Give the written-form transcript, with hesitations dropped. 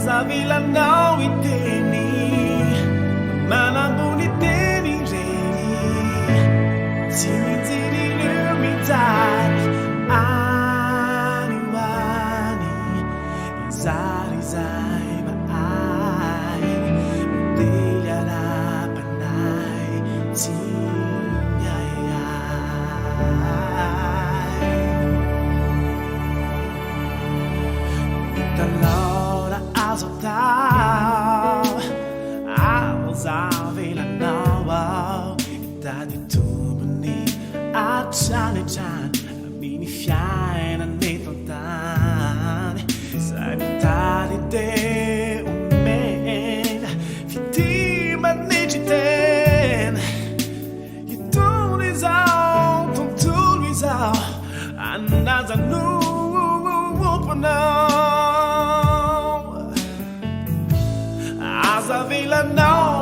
Savila não entende, manambuni teni rei, simintiri lumidade, ani izari zaiba ai, delhara panai, tinha Talora azotau, alzavila nawa, idade tubani, achane chan, mini fiaina netontan, sai vitali de umen, fitima negiten, you don't is out, don't do is out, and as I knew, open up. As a villa now